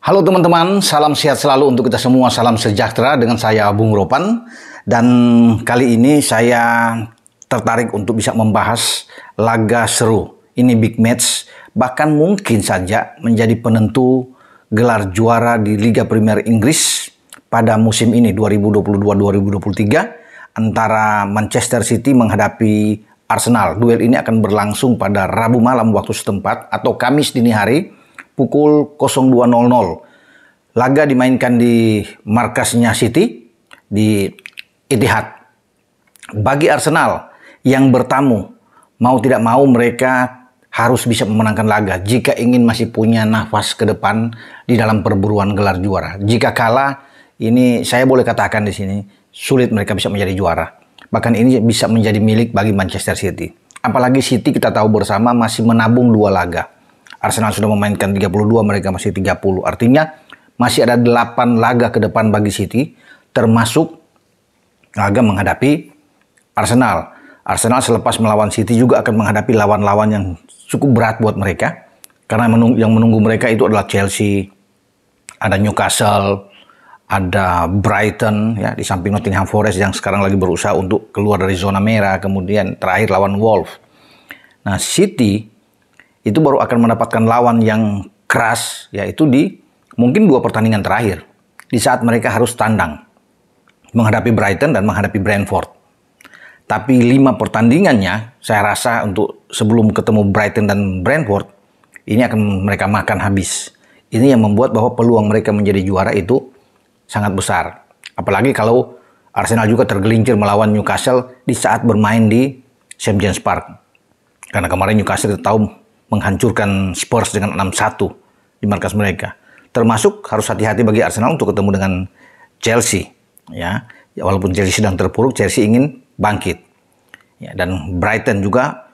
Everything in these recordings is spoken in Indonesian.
Halo teman-teman, salam sehat selalu untuk kita semua, salam sejahtera dengan saya Bung Ropan. Dan kali ini saya tertarik untuk bisa membahas laga seru. Ini big match, bahkan mungkin saja menjadi penentu gelar juara di Liga Premier Inggris pada musim ini 2022-2023 antara Manchester City menghadapi Arsenal. Duel ini akan berlangsung pada Rabu malam waktu setempat atau Kamis dini hari pukul 02.00. Laga dimainkan di markasnya City di Etihad. Bagi Arsenal yang bertamu, mau tidak mau mereka harus bisa memenangkan laga jika ingin masih punya nafas ke depan di dalam perburuan gelar juara. Jika kalah, ini saya boleh katakan di sini sulit mereka bisa menjadi juara. Bahkan ini bisa menjadi milik bagi Manchester City. Apalagi City kita tahu bersama masih menabung 2 laga. Arsenal sudah memainkan 32, mereka masih 30. Artinya masih ada 8 laga ke depan bagi City, termasuk laga menghadapi Arsenal. Arsenal selepas melawan City juga akan menghadapi lawan-lawan yang cukup berat buat mereka. Karena yang menunggu mereka itu adalah Chelsea, ada Newcastle, ada Brighton, ya, di samping Nottingham Forest yang sekarang lagi berusaha untuk keluar dari zona merah. Kemudian terakhir lawan Wolves. Nah, City itu baru akan mendapatkan lawan yang keras, yaitu di mungkin 2 pertandingan terakhir, di saat mereka harus tandang menghadapi Brighton dan menghadapi Brentford. Tapi 5 pertandingannya, saya rasa untuk sebelum ketemu Brighton dan Brentford, ini akan mereka makan habis. Ini yang membuat bahwa peluang mereka menjadi juara itu sangat besar. Apalagi kalau Arsenal juga tergelincir melawan Newcastle di saat bermain di St. James Park. Karena kemarin Newcastle kita tahu menghancurkan Spurs dengan 6-1 di markas mereka. Termasuk harus hati-hati bagi Arsenal untuk ketemu dengan Chelsea. Ya, walaupun Chelsea sedang terpuruk, Chelsea ingin bangkit. Ya, dan Brighton juga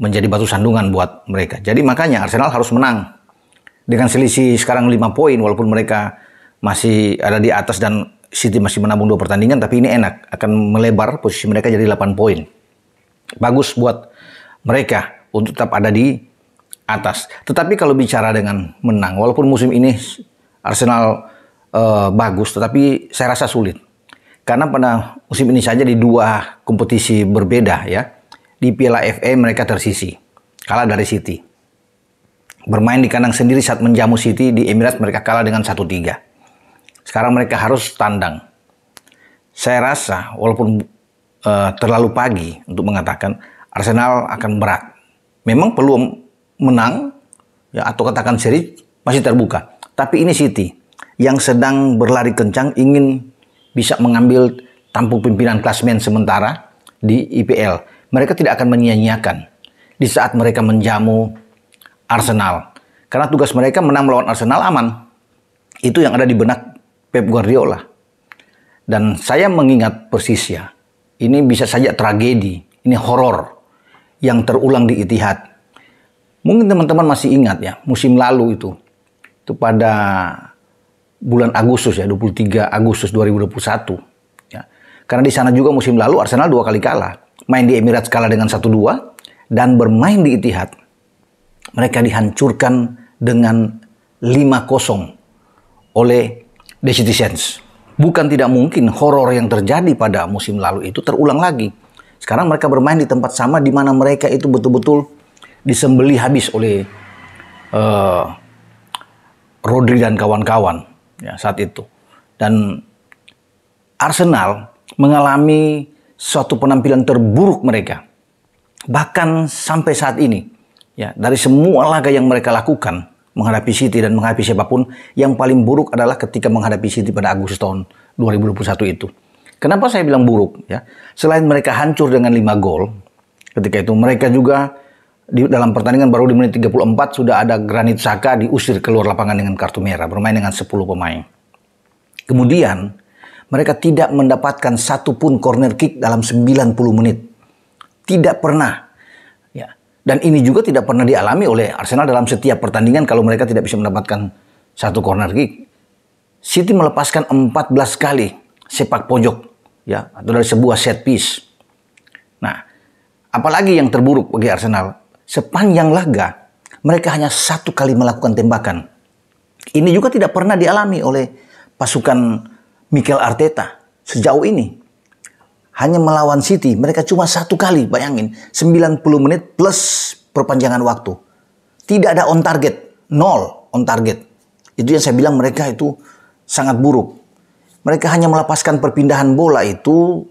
menjadi batu sandungan buat mereka. Jadi makanya Arsenal harus menang. Dengan selisih sekarang 5 poin, walaupun mereka masih ada di atas dan City masih menabung 2 pertandingan, tapi ini enak. Akan melebar posisi mereka jadi 8 poin. Bagus buat mereka untuk tetap ada di atas. Tetapi kalau bicara dengan menang, walaupun musim ini Arsenal bagus, tetapi saya rasa sulit. Karena pada musim ini saja di 2 kompetisi berbeda, ya. Di Piala FA mereka tersisi, kalah dari City. Bermain di kandang sendiri saat menjamu City di Emirates mereka kalah dengan 1-3. Sekarang mereka harus tandang. Saya rasa walaupun terlalu pagi untuk mengatakan Arsenal akan berat. Memang peluang menang, ya, atau katakan seri masih terbuka. Tapi ini City yang sedang berlari kencang ingin bisa mengambil tampuk pimpinan klasemen sementara di IPL. Mereka tidak akan menyia-nyiakan di saat mereka menjamu Arsenal. Karena tugas mereka menang melawan Arsenal aman. Itu yang ada di benak Pep Guardiola. Dan saya mengingat persisnya, ini bisa saja tragedi, ini horor yang terulang di Etihad. Mungkin teman-teman masih ingat, ya, musim lalu itu pada bulan Agustus, ya, 23 Agustus 2021. Ya. Karena di sana juga musim lalu Arsenal 2 kali kalah. Main di Emirates kalah dengan 1-2 dan bermain di Etihad. Mereka dihancurkan dengan 5-0 oleh The Citizens. Bukan tidak mungkin horor yang terjadi pada musim lalu itu terulang lagi. Sekarang mereka bermain di tempat sama di mana mereka itu betul-betul disembeli habis oleh Rodri dan kawan-kawan, ya, saat itu. Dan Arsenal mengalami suatu penampilan terburuk mereka. Bahkan sampai saat ini, ya, dari semua laga yang mereka lakukan menghadapi City dan menghadapi siapapun, yang paling buruk adalah ketika menghadapi City pada Agustus tahun 2021 itu. Kenapa saya bilang buruk? Ya, selain mereka hancur dengan 5 gol, ketika itu mereka juga di dalam pertandingan baru di menit 34 sudah ada Granit Xhaka diusir keluar lapangan dengan kartu merah, bermain dengan 10 pemain. Kemudian mereka tidak mendapatkan 1 pun corner kick dalam 90 menit. Tidak pernah. Ya. Dan ini juga tidak pernah dialami oleh Arsenal dalam setiap pertandingan kalau mereka tidak bisa mendapatkan 1 corner kick. City melepaskan 14 kali sepak pojok, ya, atau dari sebuah set piece. Nah, apalagi yang terburuk bagi Arsenal? Sepanjang laga, mereka hanya 1 kali melakukan tembakan. Ini juga tidak pernah dialami oleh pasukan Mikel Arteta sejauh ini. Hanya melawan City, mereka cuma 1 kali, bayangin, 90 menit plus perpanjangan waktu. Tidak ada on target, 0 on target. Itu yang saya bilang mereka itu sangat buruk. Mereka hanya melepaskan perpindahan bola itu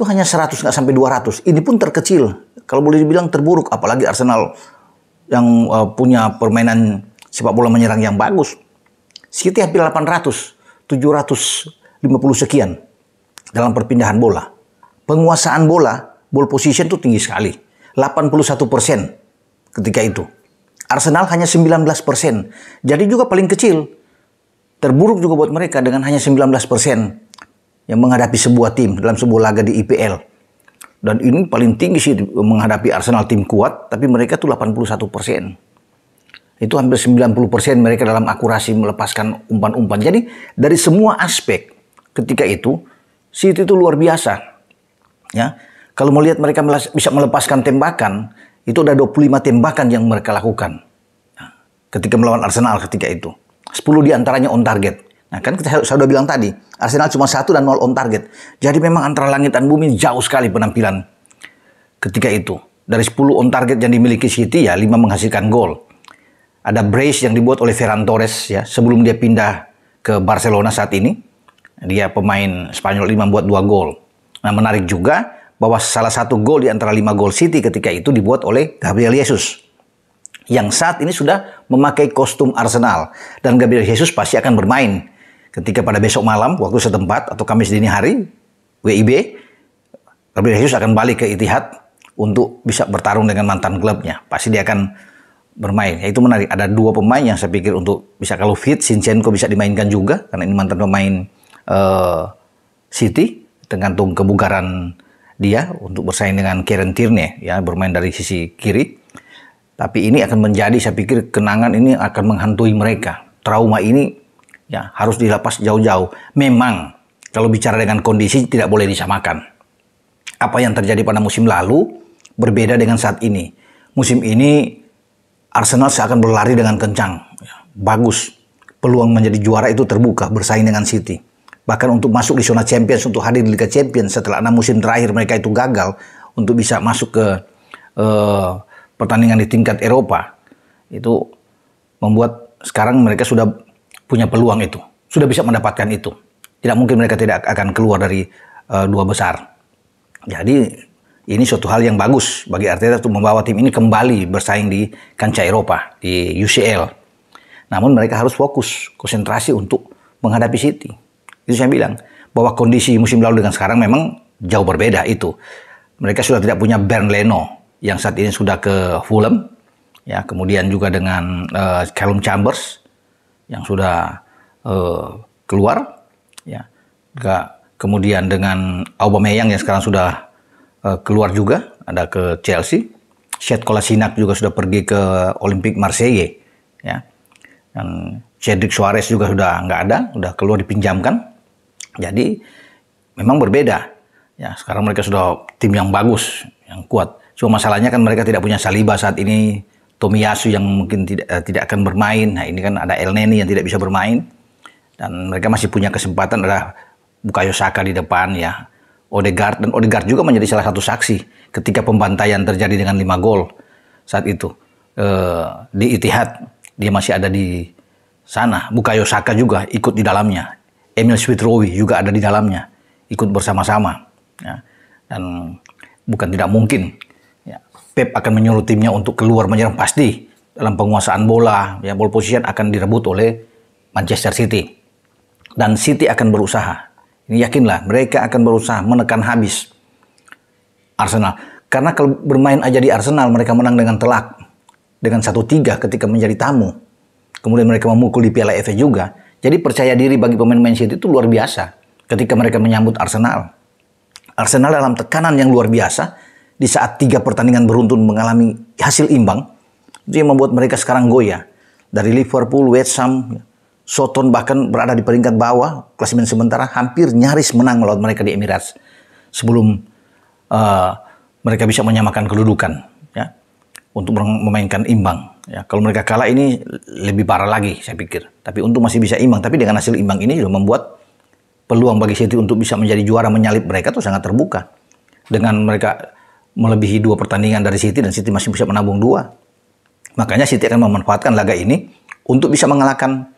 hanya 100, nggak sampai 200. Ini pun terkecil, kalau boleh dibilang terburuk, apalagi Arsenal yang punya permainan sepak bola menyerang yang bagus. City hampir 800, 750 sekian dalam perpindahan bola. Penguasaan bola, ball position itu tinggi sekali. 81% ketika itu. Arsenal hanya 19%. Jadi juga paling kecil. Terburuk juga buat mereka dengan hanya 19% yang menghadapi sebuah tim dalam sebuah laga di IPL. Dan ini paling tinggi sih menghadapi Arsenal, tim kuat, tapi mereka tuh 81%. Itu hampir 90% mereka dalam akurasi melepaskan umpan-umpan. Jadi dari semua aspek ketika itu, City itu luar biasa. Ya, kalau melihat mereka bisa melepaskan tembakan, itu ada 25 tembakan yang mereka lakukan. Nah, ketika melawan Arsenal ketika itu. 10 diantaranya on target. Nah kan saya sudah bilang tadi, Arsenal cuma 1 dan 0 on target. Jadi memang antara langit dan bumi jauh sekali penampilan ketika itu. Dari 10 on target yang dimiliki City, ya 5 menghasilkan gol. Ada brace yang dibuat oleh Ferran Torres ya sebelum dia pindah ke Barcelona saat ini. Dia pemain Spanyol 5 membuat 2 gol. Nah menarik juga bahwa salah satu gol di antara 5 gol City ketika itu dibuat oleh Gabriel Jesus. Yang saat ini sudah memakai kostum Arsenal. Dan Gabriel Jesus pasti akan bermain ketika pada besok malam waktu setempat atau Kamis dini hari WIB. Gabriel Jesus akan balik ke Etihad untuk bisa bertarung dengan mantan klubnya. Pasti dia akan bermain. Ya, itu menarik. Ada 2 pemain yang saya pikir untuk bisa kalau fit, Zinchenko bisa dimainkan juga karena ini mantan pemain City. Tergantung kebugaran dia untuk bersaing dengan Kieran Tierney ya bermain dari sisi kiri. Tapi ini akan menjadi, saya pikir kenangan ini akan menghantui mereka. Trauma ini ya harus dilepas jauh-jauh. Memang kalau bicara dengan kondisi tidak boleh disamakan. Apa yang terjadi pada musim lalu berbeda dengan saat ini. Musim ini Arsenal seakan berlari dengan kencang. Bagus. Peluang menjadi juara itu terbuka bersaing dengan City. Bahkan untuk masuk di zona Champions, untuk hadir di Liga Champions setelah 6 musim terakhir mereka itu gagal untuk bisa masuk ke pertandingan di tingkat Eropa. Itu membuat sekarang mereka sudah punya peluang itu. Sudah bisa mendapatkan itu. Tidak mungkin mereka tidak akan keluar dari 2 besar. Jadi ini suatu hal yang bagus bagi Arteta untuk membawa tim ini kembali bersaing di kancah Eropa, di UCL. Namun mereka harus fokus, konsentrasi untuk menghadapi City. Itu saya bilang, bahwa kondisi musim lalu dengan sekarang memang jauh berbeda itu. Mereka sudah tidak punya Bernd Leno yang saat ini sudah ke Fulham. Ya, kemudian juga dengan Callum Chambers yang sudah keluar. Ya, kemudian dengan Aubameyang yang sekarang sudah keluar juga, ada ke Chelsea. Sead Kolasinac juga sudah pergi ke Olympique Marseille. Ya. Dan Cedric Soares juga sudah nggak ada, sudah keluar dipinjamkan. Jadi memang berbeda. Ya, sekarang mereka sudah tim yang bagus, yang kuat. Cuma masalahnya kan mereka tidak punya Saliba saat ini, Tomiyasu yang mungkin tidak akan bermain. Nah, ini kan ada Elneny yang tidak bisa bermain. Dan mereka masih punya kesempatan ada Bukayo Saka di depan ya. Odegaard, dan Odegaard juga menjadi salah satu saksi ketika pembantaian terjadi dengan 5 gol saat itu di Etihad. Dia masih ada di sana. Bukayo Saka juga ikut di dalamnya. Emil Smith-Rowe juga ada di dalamnya, ikut bersama-sama. Ya. Dan bukan tidak mungkin ya, Pep akan menyuruh timnya untuk keluar menyerang pasti dalam penguasaan bola. Ya, ball position akan direbut oleh Manchester City. Dan City akan berusaha. Ini yakinlah, mereka akan berusaha menekan habis Arsenal. Karena kalau bermain aja di Arsenal, mereka menang dengan telak. Dengan 1-3 ketika menjadi tamu. Kemudian mereka memukul di Piala FA juga. Jadi percaya diri bagi pemain-pemain City itu luar biasa ketika mereka menyambut Arsenal. Arsenal dalam tekanan yang luar biasa di saat 3 pertandingan beruntun mengalami hasil imbang. Itu yang membuat mereka sekarang goyah. Dari Liverpool, West Ham, Soton bahkan berada di peringkat bawah klasemen sementara, hampir nyaris menang melawan mereka di Emirates sebelum mereka bisa menyamakan kedudukan ya untuk memainkan imbang. Ya, kalau mereka kalah ini lebih parah lagi saya pikir. Tapi untung masih bisa imbang. Tapi dengan hasil imbang ini juga membuat peluang bagi City untuk bisa menjadi juara menyalip mereka tuh sangat terbuka. Dengan mereka melebihi 2 pertandingan dari City dan City masih bisa menabung 2. Makanya City akan memanfaatkan laga ini untuk bisa mengalahkan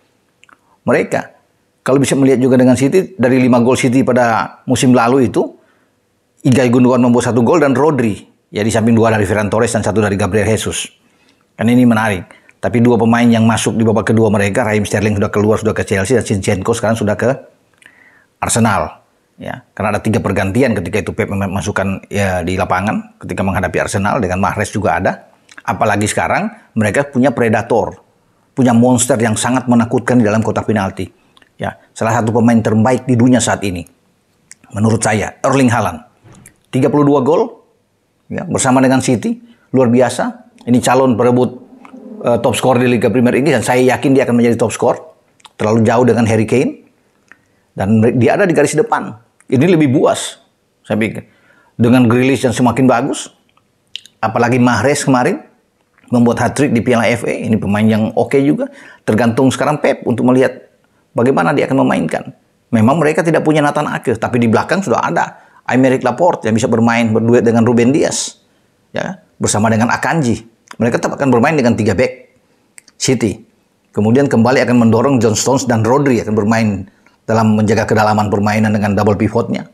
mereka. Kalau bisa melihat juga dengan City, dari 5 gol City pada musim lalu itu, Ilkay Gundogan membuat 1 gol dan Rodri. Ya di samping 2 dari Ferran Torres dan 1 dari Gabriel Jesus. Kan ini menarik. Tapi 2 pemain yang masuk di babak kedua mereka, Raheem Sterling sudah keluar, sudah ke Chelsea, dan Zinchenko sekarang sudah ke Arsenal. Ya, karena ada 3 pergantian ketika itu Pep memasukkan ya, di lapangan ketika menghadapi Arsenal, dengan Mahrez juga ada. Apalagi sekarang mereka punya predator, punya monster yang sangat menakutkan di dalam kotak penalti. Ya, salah satu pemain terbaik di dunia saat ini, menurut saya, Erling Haaland. 32 gol ya, bersama dengan City, luar biasa. Ini calon perebut top skor di Liga Premier Inggris dan saya yakin dia akan menjadi top skor. Terlalu jauh dengan Harry Kane. Dan dia ada di garis depan. Ini lebih buas, saya pikir. Dengan Grealish yang semakin bagus. Apalagi Mahrez kemarin membuat hat-trick di Piala FA. Ini pemain yang oke juga. Tergantung sekarang Pep untuk melihat bagaimana dia akan memainkan. Memang mereka tidak punya Nathan Ake, tapi di belakang sudah ada Aymeric Laporte yang bisa bermain berduet dengan Ruben Dias. Ya, bersama dengan Akanji. Mereka tetap akan bermain dengan 3 back City. Kemudian kembali akan mendorong John Stones dan Rodri akan bermain dalam menjaga kedalaman permainan dengan double pivotnya.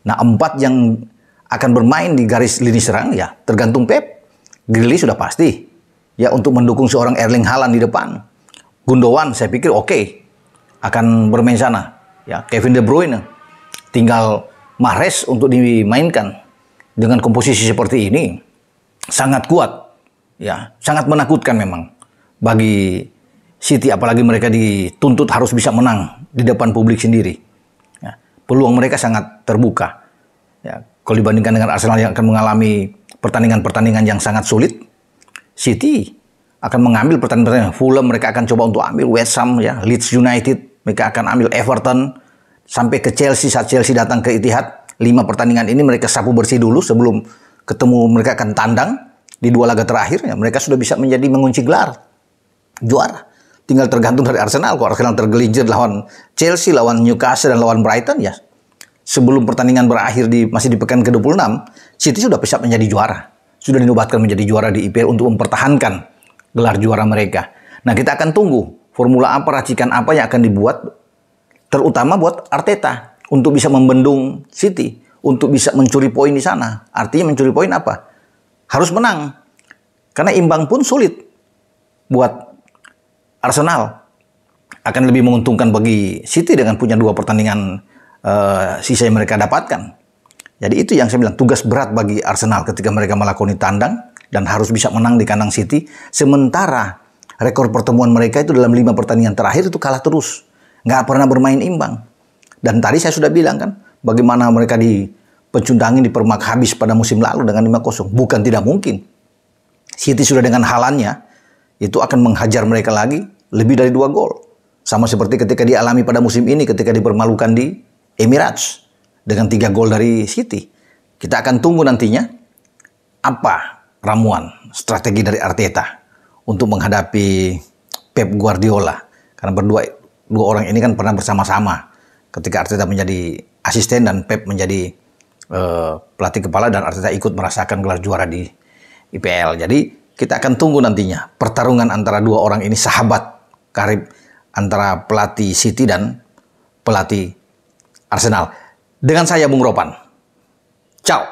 Nah, 4 yang akan bermain di garis lini serang ya tergantung Pep. Grealish sudah pasti ya untuk mendukung seorang Erling Haaland di depan. Gundogan saya pikir oke akan bermain sana. Ya, Kevin De Bruyne tinggal Mahrez untuk dimainkan. Dengan komposisi seperti ini sangat kuat. Ya, sangat menakutkan memang bagi City, apalagi mereka dituntut harus bisa menang di depan publik sendiri. Ya, peluang mereka sangat terbuka. Ya, kalau dibandingkan dengan Arsenal yang akan mengalami pertandingan-pertandingan yang sangat sulit, City akan mengambil pertandingan-pertandingan. Fulham mereka akan coba untuk ambil, West Ham, ya, Leeds United mereka akan ambil, Everton, sampai ke Chelsea saat Chelsea datang ke Etihad. 5 pertandingan ini mereka sapu bersih dulu sebelum ketemu mereka akan tandang. Di 2 laga terakhir, ya, mereka sudah bisa menjadi mengunci gelar juara. Tinggal tergantung dari Arsenal. Kalau Arsenal tergelincir lawan Chelsea, lawan Newcastle, dan lawan Brighton, ya sebelum pertandingan berakhir masih di pekan ke-26, City sudah bisa menjadi juara. Sudah dinobatkan menjadi juara di IPL untuk mempertahankan gelar juara mereka. Nah, kita akan tunggu formula apa, racikan apa yang akan dibuat, terutama buat Arteta, untuk bisa membendung City, untuk bisa mencuri poin di sana. Artinya mencuri poin apa? Harus menang. Karena imbang pun sulit buat Arsenal. Akan lebih menguntungkan bagi City dengan punya 2 pertandingan sisa yang mereka dapatkan. Jadi itu yang saya bilang, tugas berat bagi Arsenal ketika mereka melakoni tandang dan harus bisa menang di kandang City. Sementara rekor pertemuan mereka itu dalam 5 pertandingan terakhir itu kalah terus. Nggak pernah bermain imbang. Dan tadi saya sudah bilang kan, bagaimana mereka pecundangin di permak habis pada musim lalu dengan 5-0. Bukan tidak mungkin. City sudah dengan halannya, itu akan menghajar mereka lagi lebih dari 2 gol. Sama seperti ketika dialami pada musim ini ketika dipermalukan di Emirates dengan 3 gol dari City. Kita akan tunggu nantinya apa ramuan strategi dari Arteta untuk menghadapi Pep Guardiola. Karena dua orang ini kan pernah bersama-sama ketika Arteta menjadi asisten dan Pep menjadi pelatih kepala, dan Arteta ikut merasakan gelar juara di IPL. Jadi kita akan tunggu nantinya pertarungan antara 2 orang ini, sahabat karib antara pelatih City dan pelatih Arsenal. Dengan saya Bung Ropan. Ciao.